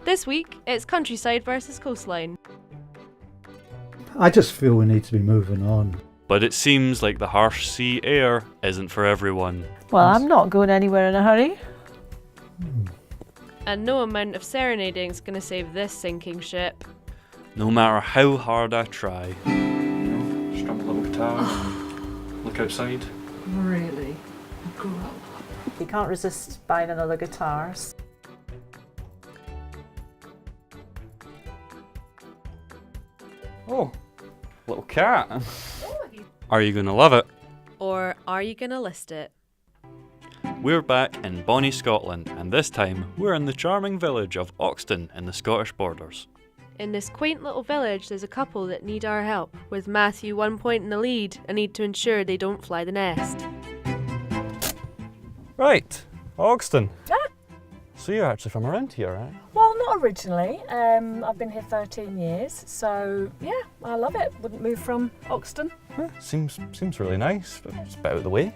This week, it's countryside versus coastline. I just feel we need to be moving on. But it seems like the harsh sea air isn't for everyone. Well, I'm not going anywhere in a hurry. And no amount of serenading is going to save this sinking ship. No matter how hard I try. Strum a little guitar, look outside. Really? Grow up. You can't resist buying another guitar. Oh, little cat. Are you gonna love it? Or are you going to list it? We're back in bonnie Scotland, and this time we're in the charming village of Oxton in the Scottish borders. In this quaint little village, there's a couple that need our help, with Matthew 1 point in the lead and need to ensure they don't fly the nest. Right, Oxton. So you're actually from around here, right? Well, not originally. I've been here 13 years, so yeah, I love it. Wouldn't move from Oxton. Seems really nice, but it's a bit out of the way.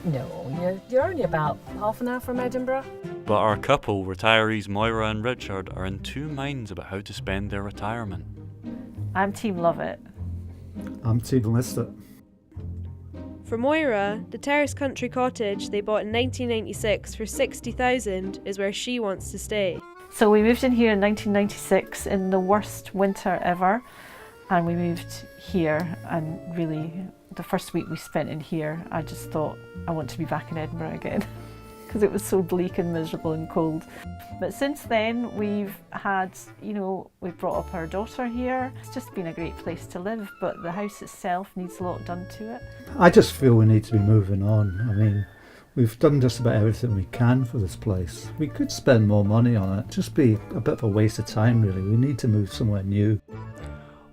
No, you're only about half an hour from Edinburgh. But our couple, retirees Moira and Richard, are in two minds about how to spend their retirement. I'm team love it. I'm team list it. For Moira, the terrace country cottage they bought in 1996 for $60,000 is where she wants to stay. So we moved in here in 1996 in the worst winter ever, and we moved here, and really the first week we spent in here, I just thought I want to be back in Edinburgh again because it was so bleak and miserable and cold. But since then we've had, we've brought up our daughter here. It's just been a great place to live, but the house itself needs a lot done to it. I just feel we need to be moving on. I mean, we've done just about everything we can for this place. We could spend more money on it, just be a bit of a waste of time really. We need to move somewhere new.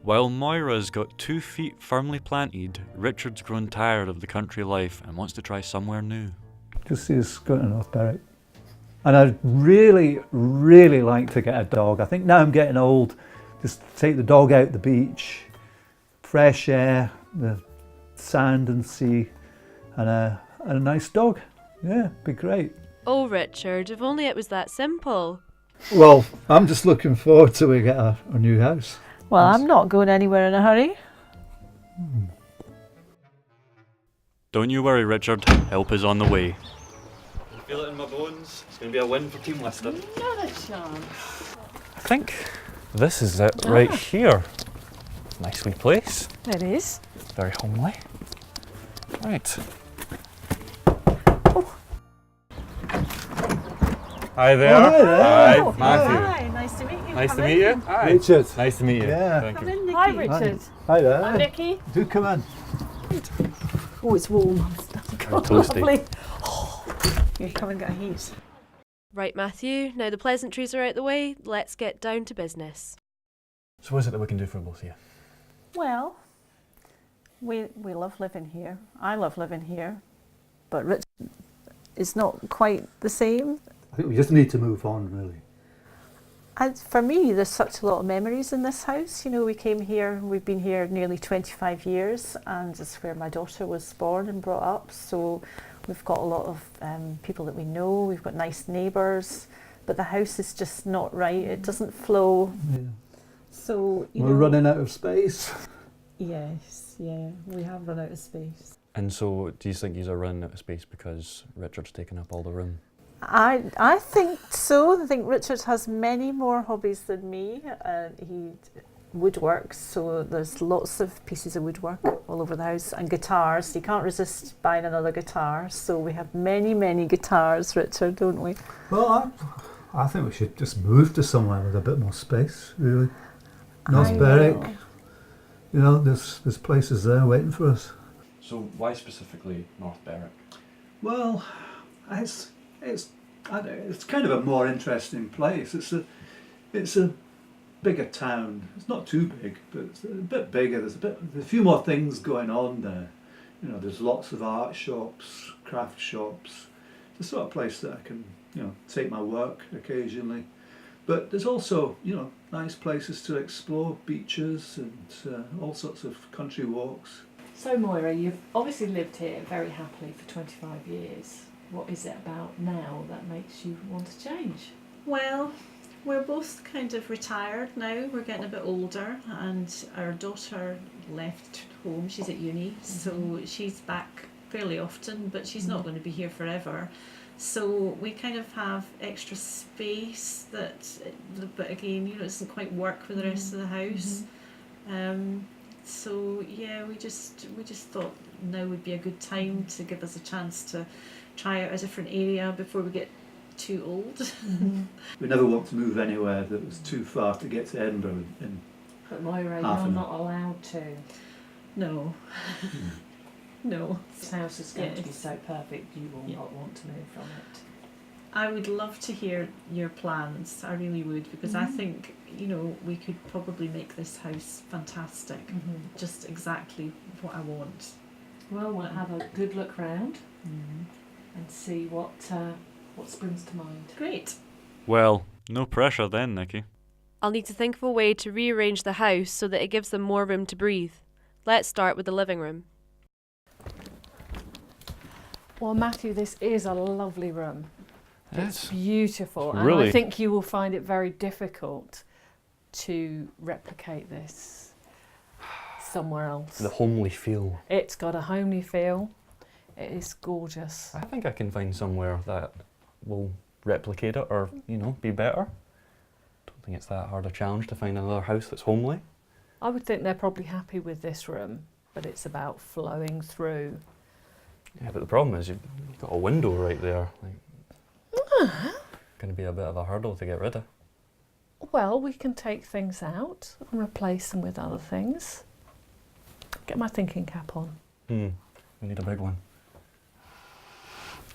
While Moira's got 2 feet firmly planted, Richard's grown tired of the country life and wants to try somewhere new. Just see us going to North Berwick. And I'd really, really like to get a dog. I think now I'm getting old, just take the dog out the beach, fresh air, the sand and sea, and a nice dog. Yeah, be great. Oh, Richard, if only it was that simple. Well, I'm just looking forward to we get a new house. Well, I'm not going anywhere in a hurry. Don't you worry, Richard. Help is on the way. I feel it in my bones. It's going to be a win for Team Lister. Not a chance. I think this is it right here. Nice wee place. It is. Very homely. Right. Hi there. Oh, hi there. Hi, Oh, Matthew. Hi, nice to meet you. Nice Come to in. meet you. Hi. Richard. Nice to meet you. Yeah. Thank Come you. in, Nikki. Hi, Richard. Hi there. I'm Nikki. Do come in. Oh, it's warm. Very toasty. Lovely. Oh, you come and get a heat. Right, Matthew, now the pleasantries are out the way, let's get down to business. So what is it that we can do for both of you? Well, we love living here. I love living here, but Rich is not quite the same. I think we just need to move on really. And for me, there's such a lot of memories in this house. We came here, we've been here nearly 25 years, and it's where my daughter was born and brought up. So we've got a lot of people that we know, we've got nice neighbours, but the house is just not right. It doesn't flow. Yeah. So, We're running out of space. Yes, yeah, we have run out of space. And so do you think you're running out of space because Richard's taking up all the room? I think so. I think Richard has many more hobbies than me. He woodworks, so there's lots of pieces of woodwork all over the house, and guitars. You can't resist buying another guitar, so we have many, many guitars, Richard, don't we? Well, I think we should just move to somewhere with a bit more space, really. North I Berwick, know. there's places there waiting for us. So why specifically North Berwick? Well, it's kind of a more interesting place. It's a bigger town. It's not too big, but it's a bit bigger. There's a few more things going on there. There's lots of art shops, craft shops. It's the sort of place that I can, take my work occasionally. But there's also, nice places to explore, beaches and all sorts of country walks. So, Moira, you've obviously lived here very happily for 25 years. What is it about now that makes you want to change? Well, we're both both kind of retired now. We're getting a bit older, and our daughter left home. She's at uni, so she's back fairly often, but she's not going to be here forever. So we kind of have extra space that, but again, you know, it doesn't quite work with the rest of the house. So yeah, we just thought now would be a good time to give us a chance to try out a different area before we get too old. We never want to move anywhere that was too far to get to Edinburgh in But Moira, half you're an not allowed to. No. No. This house is going to be Yes. so perfect, you will Yeah. not want to move from it. I would love to hear your plans. I really would, because I think, you know, we could probably make this house fantastic. Just exactly what I want. Well, we'll have a good look round and see what springs to mind. Great. Well, no pressure then, Nikki. I'll need to think of a way to rearrange the house so that it gives them more room to breathe. Let's start with the living room. Well, Matthew, this is a lovely room. It's It's beautiful, and really- I think you will find it very difficult to replicate this somewhere else. The homely feel. It's got a homely feel. It is gorgeous. I think I can find somewhere that will replicate it or, you know, be better. Don't think it's that hard a challenge to find another house that's homely. I would think they're probably happy with this room, but it's about flowing through. Yeah, but the problem is you've got a window right there. Like, going to be a bit of a hurdle to get rid of. Well, we can take things out and replace them with other things. Get my thinking cap on. We need a big one.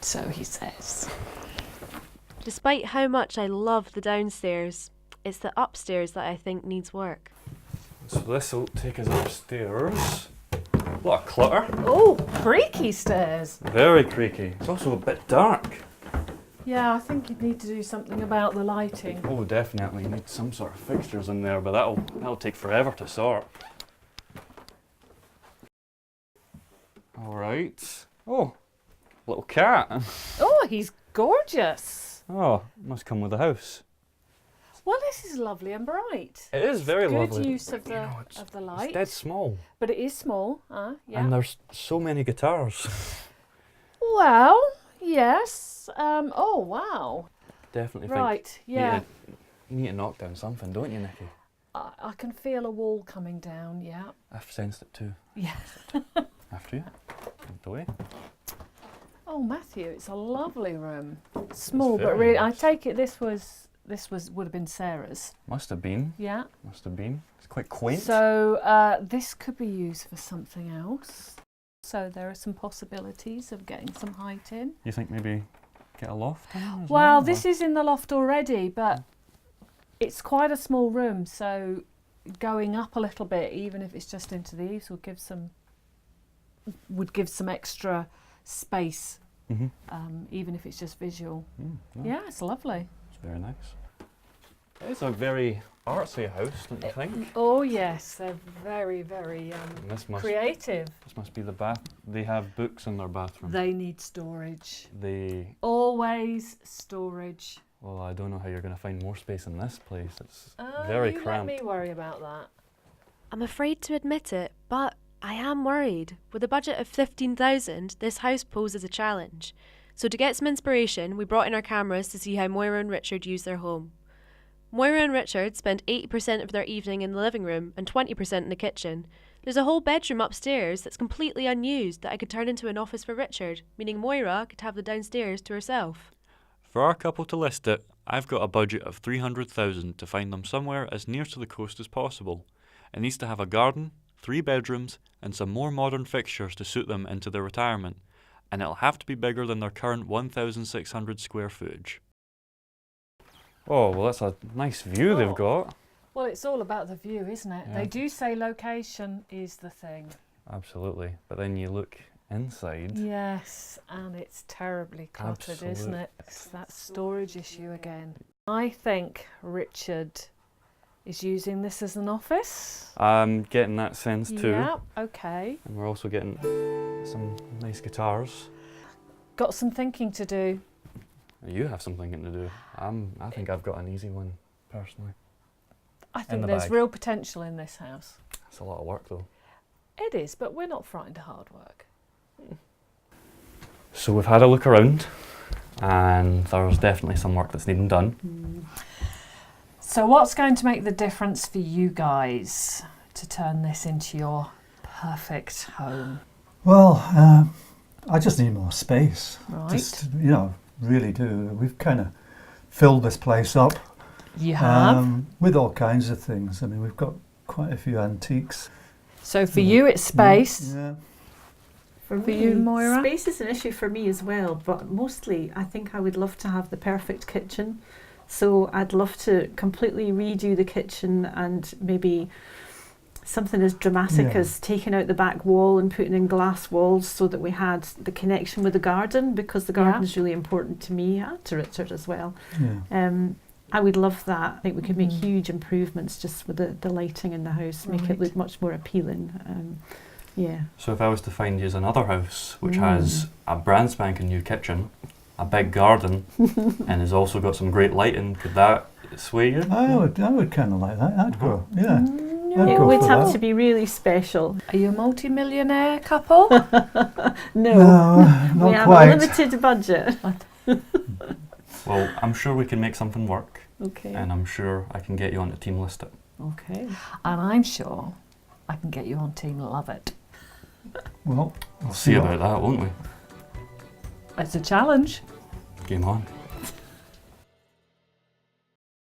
So he says. Despite how much I love the downstairs, it's the upstairs that I think needs work. So this will take us upstairs. What a clutter. Oh, creaky stairs. Very creaky. It's also a bit dark. Yeah, I think you'd need to do something about the lighting. Oh, definitely need some sort of fixtures in there, but that'll take forever to sort. All right. Oh, little cat. Oh, he's gorgeous. Oh, must come with the house. Well, this is lovely and bright. It is very Good lovely. use of You the know, of the It's light. dead small, But it is small, yeah. and there's so many guitars. Well, yes. Oh, wow. Definitely Right, think yeah. you need to knock down something, don't you, Nikki? I can feel a wall coming down, yeah. I've sensed it too. Yeah. After you. Out the way. Oh, Matthew, it's a lovely room. Small, but very really, I nice. take it this would have been Sarah's. Must have been. Yeah. Must have been. It's quite quaint. So this could be used for something else. So there are some possibilities of getting some height in. You think maybe get a loft in as Well, or- this is in the loft already, but it's quite a small room, so going up a little bit, even if it's just into the eaves, would give some extra space, Mhm. even if it's just visual. No, Yeah, it's lovely. It's very nice. It's a very artsy house, don't you think? Oh yes, they're very, very And this must creative. be the bath. They have books in their bathroom. They need storage. They. Always storage. Well, I don't know how you're going to find more space in this place. It's very you cramped. let me worry about that. I'm afraid to admit it, but I am worried. With a budget of 15,000, this house poses a challenge. So to get some inspiration, we brought in our cameras to see how Moira and Richard use their home. Moira and Richard spend 80% of their evening in the living room and 20% in the kitchen. There's a whole bedroom upstairs that's completely unused that I could turn into an office for Richard, meaning Moira could have the downstairs to herself. For our couple to list it, I've got a budget of 300,000 to find them somewhere as near to the coast as possible. It needs to have a garden, 3 bedrooms, and some more modern fixtures to suit them into their retirement, and it'll have to be bigger than their current 1,600 square footage. Oh, well, that's a nice view they've got. Well, it's all about the view, isn't it? Yeah. They do say location is the thing. Absolutely. But then you look inside. Yes, and it's terribly cluttered, isn't Absolute. it? It's that storage issue again. I think Richard is using this as an office. I'm getting that sense too. Yeah, okay. And we're also getting some nice guitars. Got some thinking to do. You have something to do. I think I've got an easy one. personally. I In think the there's bag. real potential in this house. It's a lot of work though. It is, but we're not frightened of hard work. So we've had a look around, and there's definitely some work that's needing done. So what's going to make the difference for you guys to turn this into your perfect home? Well, I just need more space. Right. Just, really do. We've kind of filled this place up You have. with all kinds of things. I mean, we've got quite a few antiques. So for you, it's space. Yeah. For you, Moira? Space is an issue for me as well, but mostly I think I would love to have the perfect kitchen. So I'd love to completely redo the kitchen, and maybe something as dramatic Yeah. as taking out the back wall and putting in glass walls so that we had the connection with the garden, because the garden is really important to me and to Richard as well. Yeah. I would love that. I think we could make huge improvements just with the lighting in the house, make it Right. look much more appealing. Yeah. So if I was to find you another house which has a brand spanking new kitchen, a big garden, and has also got some great lighting, could that sway you? I would kind of like that. I'd go. Yeah. I'd It go would for have that. to be really special. Are you a multi-millionaire couple? No, No, we not have quite. a limited budget. Well, I'm sure we can make something work, Okay. and I'm sure I can get you on the team list it. Okay. And I'm sure I can get you on Team Love It. Well, We'll see about that, won't we? It's a challenge. Game on.